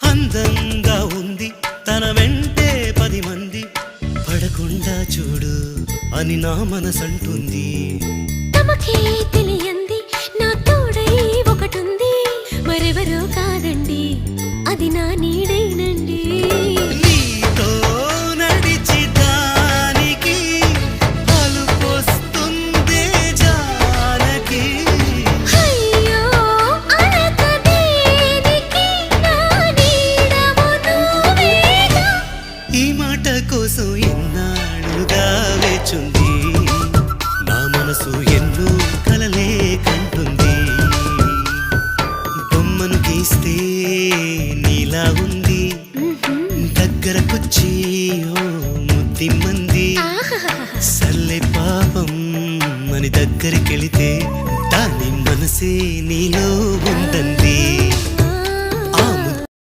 అందంగా ఉంది తన వెంటే 10 మంది పడకుండా చూడు అని నా మనసంటుంది. తమకే తెలియంది నా తోడై ఒకటుంది, మరెవరో కాదండి అది నా నీడైనండి. నీతో నడిచి దానికి అలుపొస్తుందే జానకి. అయ్యో అనక దేనికి నా నీడవు నువ్వేగా. ఈ మాట కోసం ఎన్నాళ్ళుగా వేచుంది నా మనసు, ఎన్నో కలలే కంటుంది. బొమ్మను గీస్తే నీలా ఉంది, దగ్గరకొచ్చి ఓ ముద్దిమ్మంది. సల్లే పాపం అని దగ్గరికెళితే దాని మనసే నీలో